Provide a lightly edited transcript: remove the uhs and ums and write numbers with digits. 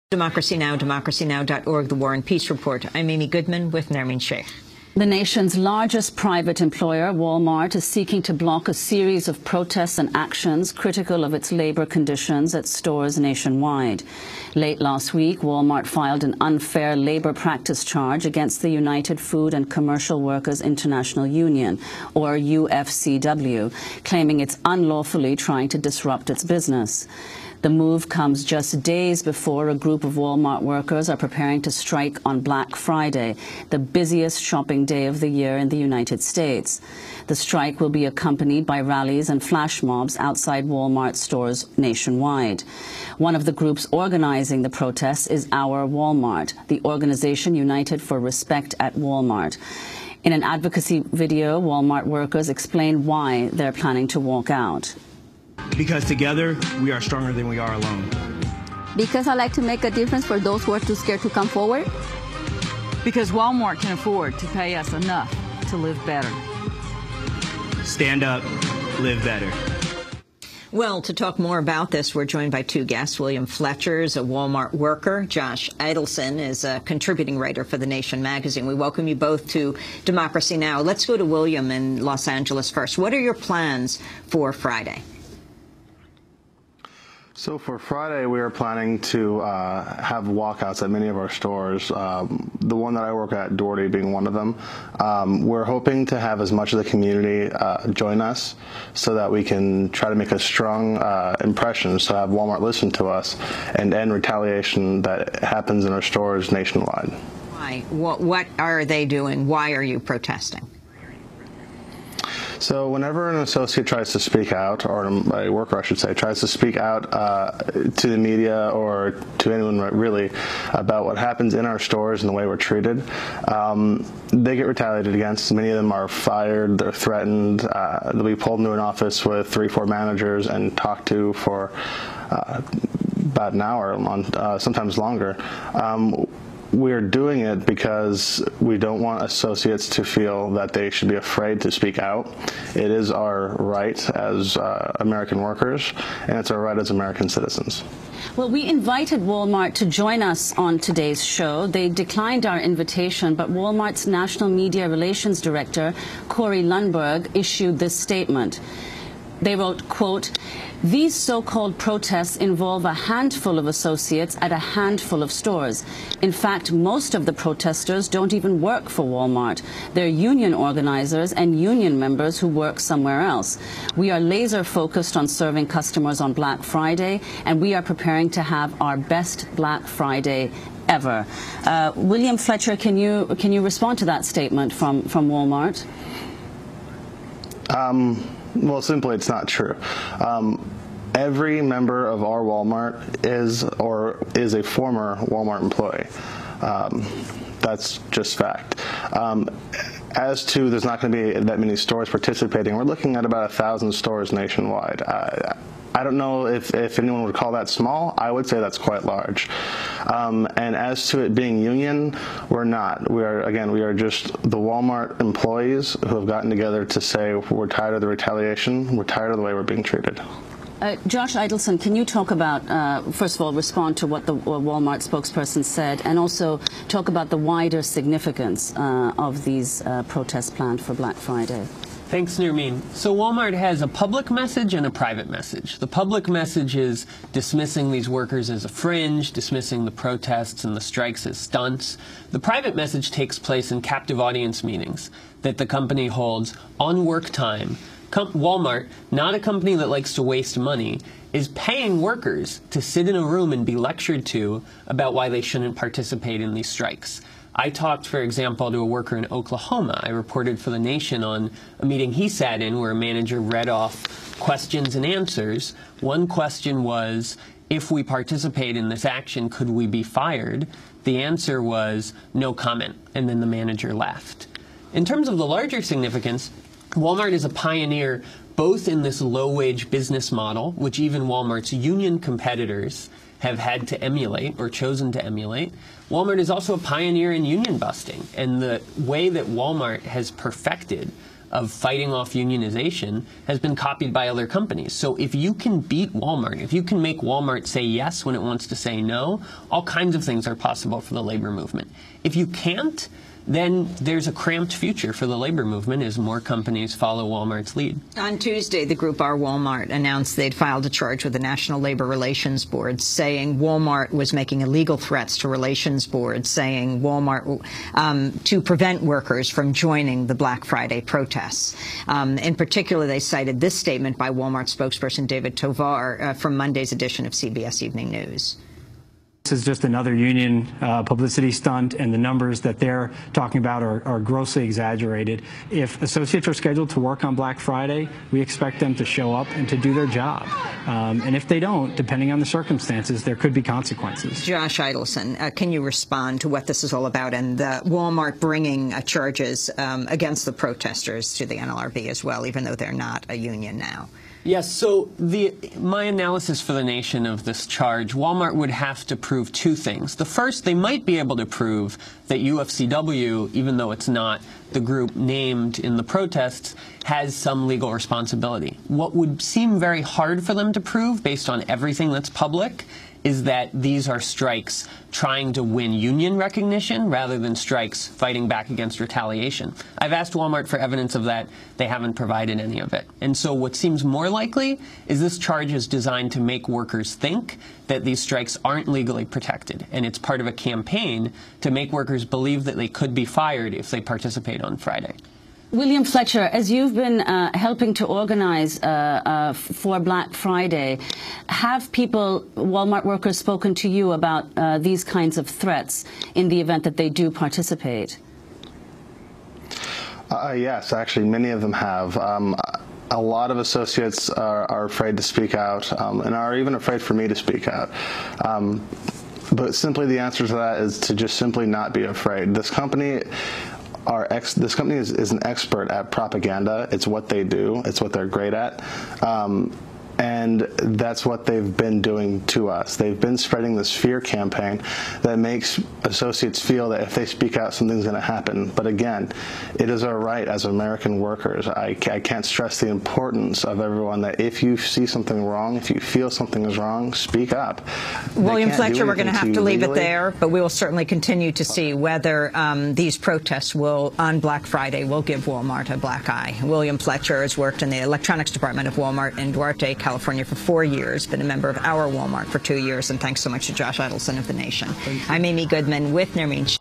Democracy Now!, democracynow.org, The War and Peace Report. I'm Amy Goodman with Nermeen Sheikh. The nation's largest private employer, Wal Mart, is seeking to block a series of protests and actions critical of its labor conditions at stores nationwide. Late last week, Wal Mart filed an unfair labor practice charge against the United Food and Commercial Workers International Union, or UFCW, claiming it's unlawfully trying to disrupt its business. The move comes just days before a group of Wal Mart workers are preparing to strike on Black Friday, the busiest shopping day of the year in the United States. The strike will be accompanied by rallies and flash mobs outside Wal Mart stores nationwide. One of the groups organizing the protests is Our Wal Mart, the organization united for respect at Wal Mart. In an advocacy video, Wal Mart workers explain why they're planning to walk out. Because together, we are stronger than we are alone. Because I like to make a difference for those who are too scared to come forward. Because Walmart can afford to pay us enough to live better. Stand up, live better. Well, to talk more about this, we're joined by two guests. William Fletcher is a Walmart worker. Josh Idelson is a contributing writer for The Nation magazine. We welcome you both to Democracy Now! Let's go to William in Los Angeles first. What are your plans for Friday? So for Friday, we are planning to have walkouts at many of our stores. The one that I work at, Doherty, being one of them. We're hoping to have as much of the community join us so that we can try to make a strong impression, so have Walmart listen to us and end retaliation that happens in our stores nationwide. Why? What are they doing? Why are you protesting? So whenever an associate tries to speak out, or a worker, I should say, tries to speak out to the media or to anyone really about what happens in our stores and the way we're treated, they get retaliated against. Many of them are fired, they're threatened, they'll be pulled into an office with 3-4 managers and talked to for about an hour, sometimes longer. We're doing it because we don't want associates to feel that they should be afraid to speak out. It is our right as American workers, and it's our right as American citizens. Well, we invited Walmart to join us on today's show. They declined our invitation, but Walmart's National Media Relations Director, Corey Lundberg, issued this statement. They wrote, quote, "These so-called protests involve a handful of associates at a handful of stores. In fact, most of the protesters don't even work for Walmart. They're union organizers and union members who work somewhere else. We are laser focused on serving customers on Black Friday, and we are preparing to have our best Black Friday ever." William Fletcher, can you respond to that statement from Walmart? Well, simply, it's not true. Every member of our Walmart is a former Walmart employee. That's just fact. As to there's not going to be that many stores participating, we're looking at about 1,000 stores nationwide. I don't know if anyone would call that small. I would say that's quite large. And as to it being union, we're not. We are just the Walmart employees who have gotten together to say we're tired of the retaliation, we're tired of the way we're being treated. Josh Idelson, can you talk about, first of all, respond to what the Walmart spokesperson said, and also talk about the wider significance of these protests planned for Black Friday? Thanks, Nermeen. So Walmart has a public message and a private message. The public message is dismissing these workers as a fringe, dismissing the protests and the strikes as stunts. The private message takes place in captive audience meetings that the company holds on work time. Walmart, not a company that likes to waste money, is paying workers to sit in a room and be lectured to about why they shouldn't participate in these strikes. I talked, for example, to a worker in Oklahoma. I reported for The Nation on a meeting he sat in where a manager read off questions and answers. One question was, if we participate in this action, could we be fired? The answer was, no comment, and then the manager left. In terms of the larger significance, Walmart is a pioneer both in this low-wage business model, which even Walmart's union competitors have had to emulate or chosen to emulate. Walmart is also a pioneer in union busting, and the way that Walmart has perfected of fighting off unionization has been copied by other companies. So if you can beat Walmart, if you can make Walmart say yes when it wants to say no, all kinds of things are possible for the labor movement. If you can't, then there's a cramped future for the labor movement as more companies follow Walmart's lead. On Tuesday, the group Our Walmart announced they'd filed a charge with the National Labor Relations Board saying Walmart was making illegal threats to relations boards, saying Walmart to prevent workers from joining the Black Friday protests. In particular, they cited this statement by Walmart spokesperson David Tovar from Monday's edition of CBS Evening News. This is just another union publicity stunt, and the numbers that they're talking about are grossly exaggerated. If associates are scheduled to work on Black Friday, we expect them to show up and to do their job. And if they don't, depending on the circumstances, there could be consequences. Josh Idelson, can you respond to what this is all about and Walmart bringing charges against the protesters to the NLRB as well, even though they're not a union now? Yes, so my analysis for the nation of this charge, Walmart would have to prove two things. The first, they might be able to prove that UFCW, even though it's not the group named in the protests, has some legal responsibility. What would seem very hard for them to prove, based on everything that's public, is that these are strikes trying to win union recognition rather than strikes fighting back against retaliation. I've asked Walmart for evidence of that. They haven't provided any of it. And so what seems more likely is this charge is designed to make workers think that these strikes aren't legally protected, and it's part of a campaign to make workers believe that they could be fired if they participate on Friday. William Fletcher, as you've been helping to organize for Black Friday, have Walmart workers, spoken to you about these kinds of threats in the event that they do participate? Yes, actually, many of them have. A lot of associates are afraid to speak out and are even afraid for me to speak out. But simply the answer to that is to just simply not be afraid. This company is an expert at propaganda. It's what they do. It's what they're great at. And that's what they've been doing to us. They've been spreading this fear campaign that makes associates feel that if they speak out, something's going to happen. But again, it is our right as American workers. I can't stress the importance of everyone that if you see something wrong, if you feel something is wrong, speak up. William Fletcher, we're going to have to leave it there, but we will certainly continue to see whether these protests on Black Friday will give Walmart a black eye. William Fletcher has worked in the electronics department of Walmart in Duarte, California for 4 years, been a member of Our Walmart for 2 years, and thanks so much to Josh Idelson of The Nation. I'm Amy Goodman with Nermeen